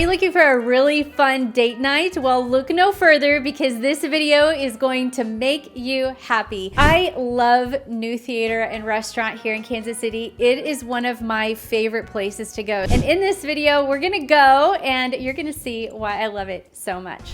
you looking for a really fun date night? Well, look no further because this video is going to make you happy. I love New Theater and Restaurant here in Kansas City. It is one of my favorite places to go. And in this video, we're gonna go and you're gonna see why I love it so much.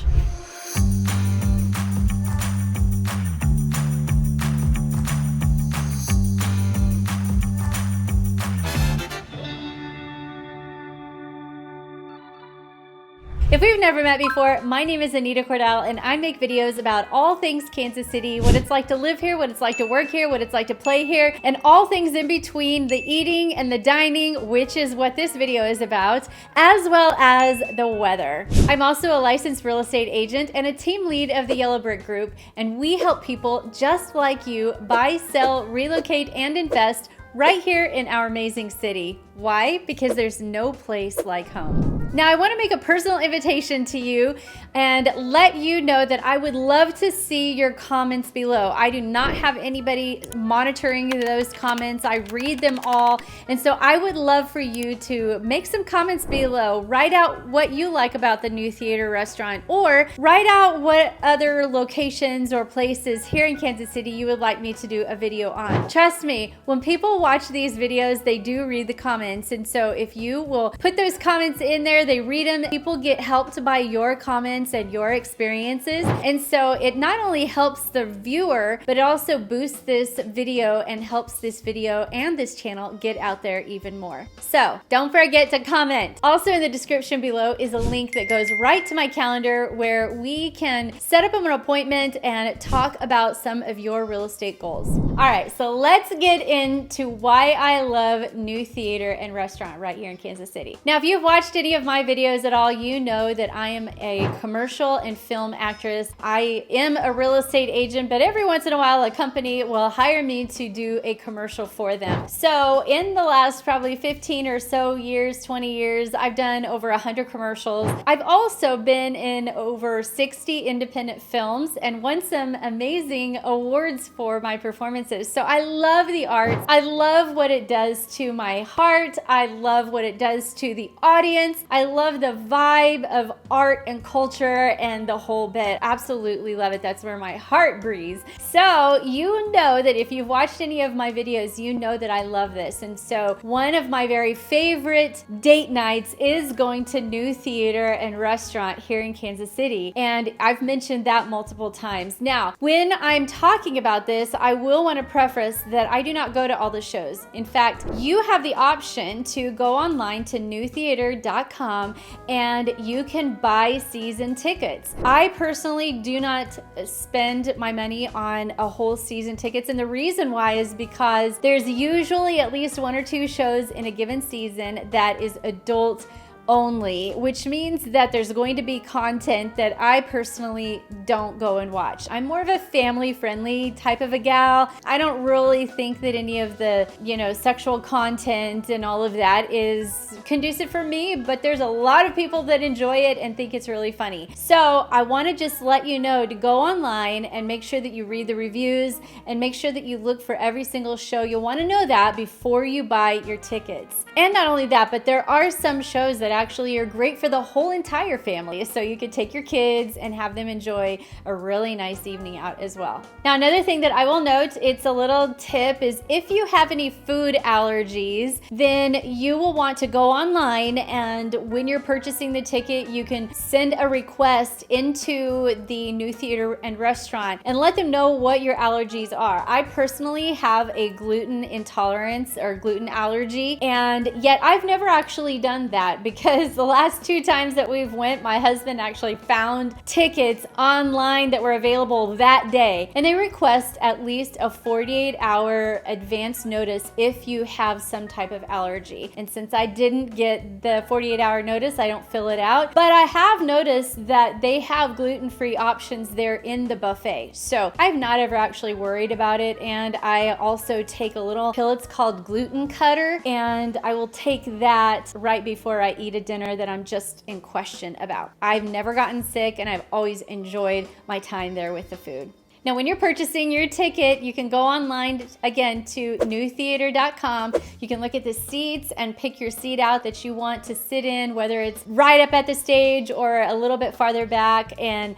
If we've never met before, my name is Anita Cordell and I make videos about all things Kansas City, what it's like to live here, what it's like to work here, what it's like to play here, and all things in between, the eating and the dining, which is what this video is about, as well as the weather. I'm also a licensed real estate agent and a team lead of the Yellow Brick Group, and we help people just like you buy, sell, relocate, and invest right here in our amazing city. Why? Because there's no place like home. Now, I want to make a personal invitation to you and let you know that I would love to see your comments below. I do not have anybody monitoring those comments. I read them all. And so I would love for you to make some comments below. Write out what you like about the New Theater Restaurant, or write out what other locations or places here in Kansas City you would like me to do a video on. Trust me, when people watch these videos, they do read the comments. And so if you will put those comments in there, they read them, people get helped by your comments and your experiences. And so it not only helps the viewer, but it also boosts this video and helps this video and this channel get out there even more. So don't forget to comment. Also in the description below is a link that goes right to my calendar where we can set up an appointment and talk about some of your real estate goals. All right, so let's get into why I love New Theater and Restaurant right here in Kansas City. Now, if you've watched any of my videos at all, you know that I am a commercial and film actress. I am a real estate agent, but every once in a while, a company will hire me to do a commercial for them. So in the last probably 15 or so years, 20 years, I've done over 100 commercials. I've also been in over 60 independent films and won some amazing awards for my performances. So I love the arts. I love what it does to my heart. I love what it does to the audience. I love the vibe of art and culture and the whole bit. Absolutely love it. That's where my heart breathes. So you know that if you've watched any of my videos, you know that I love this. And so one of my very favorite date nights is going to New Theater and Restaurant here in Kansas City. And I've mentioned that multiple times. Now, when I'm talking about this, I will want to preface that I do not go to all the shows. In fact, you have the option to go online to newtheater.com and you can buy season tickets. I personally do not spend my money on a whole season tickets, and the reason why is because there's usually at least one or two shows in a given season that is adult only, which means that there's going to be content that I personally don't go and watch. I'm more of a family-friendly type of a gal. I don't really think that any of the, sexual content and all of that is conducive for me, but there's a lot of people that enjoy it and think it's really funny. So I want to just let you know to go online and make sure that you read the reviews and make sure that you look for every single show. You'll want to know that before you buy your tickets. And not only that, but there are some shows that actually are great for the whole entire family. So you could take your kids and have them enjoy a really nice evening out as well. Now, another thing that I will note, it's a little tip, is if you have any food allergies, then you will want to go online, and when you're purchasing the ticket, you can send a request into the New Theater and Restaurant and let them know what your allergies are. I personally have a gluten intolerance or gluten allergy, and yet I've never actually done that because the last two times that we've went, my husband actually found tickets online that were available that day, and they request at least a 48-hour advance notice if you have some type of allergy. And since I didn't get the 48-hour notice, I don't fill it out, but I have noticed that they have gluten-free options there in the buffet. So I've not ever actually worried about it, and I also take a little pill, it's called Gluten Cutter, and I will take that right before I eat a dinner that I'm just in question about. I've never gotten sick, and I've always enjoyed my time there with the food. Now, when you're purchasing your ticket, you can go online again to newtheater.com. You can look at the seats and pick your seat out that you want to sit in, whether it's right up at the stage or a little bit farther back, and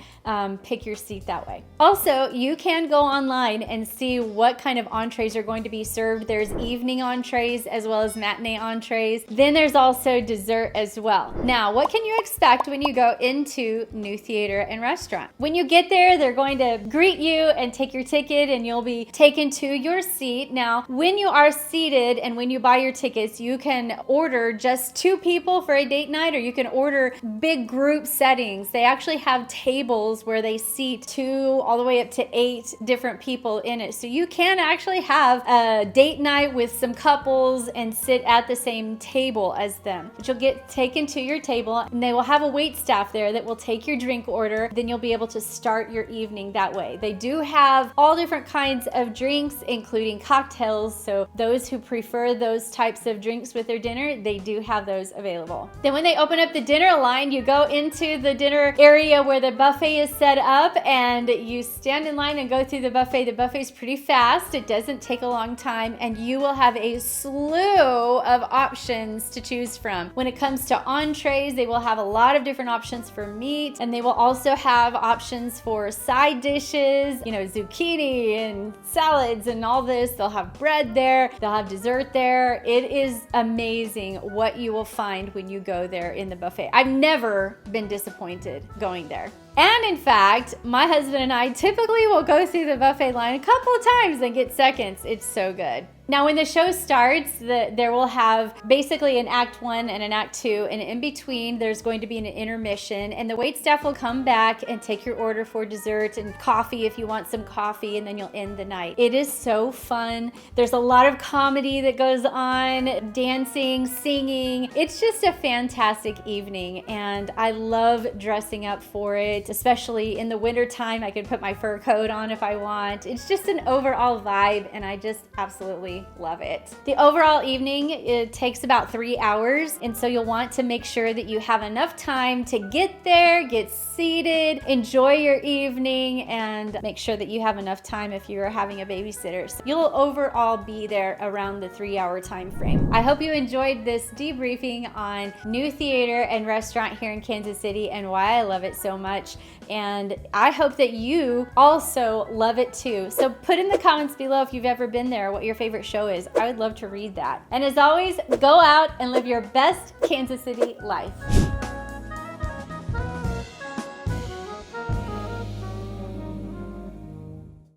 pick your seat that way. Also, you can go online and see what kind of entrees are going to be served. There's evening entrees as well as matinee entrees. Then there's also dessert as well. Now, what can you expect when you go into New Theater and Restaurant? When you get there, they're going to greet you and take your ticket, and you'll be taken to your seat. Now, when you are seated and when you buy your tickets, you can order just 2 people for a date night, or you can order big group settings. They actually have tables where they seat 2 all the way up to 8 different people in it. So you can actually have a date night with some couples and sit at the same table as them. But you'll get taken to your table, and they will have a wait staff there that will take your drink order. Then you'll be able to start your evening that way. They do have all different kinds of drinks, including cocktails. So those who prefer those types of drinks with their dinner, they do have those available. Then when they open up the dinner line, you go into the dinner area where the buffet is set up, and you stand in line and go through the buffet. The buffet's pretty fast. It doesn't take a long time, and you will have a slew of options to choose from. When it comes to entrees, they will have a lot of different options for meat, and they will also have options for side dishes, zucchini and salads and all this. They'll have bread there. They'll have dessert there. It is amazing what you will find when you go there in the buffet. I've never been disappointed going there. And in fact, my husband and I typically will go through the buffet line a couple of times and get seconds. It's so good. Now, when the show starts, there will have basically an act 1 and an act 2, and in between, there's going to be an intermission, and the wait staff will come back and take your order for dessert and coffee if you want some coffee, and then you'll end the night. It is so fun. There's a lot of comedy that goes on, dancing, singing. It's just a fantastic evening, and I love dressing up for it, especially in the wintertime. I can put my fur coat on if I want. It's just an overall vibe, and I just absolutely love it. The overall evening, it takes about 3 hours, and so you'll want to make sure that you have enough time to get there, get seated, enjoy your evening, and make sure that you have enough time if you're having a babysitter. So you'll overall be there around the 3-hour time frame. I hope you enjoyed this debriefing on New Theater and Restaurant here in Kansas City and why I love it so much. And I hope that you also love it too. So put in the comments below if you've ever been there, what your favorite show is. I would love to read that. And as always, go out and live your best Kansas City life.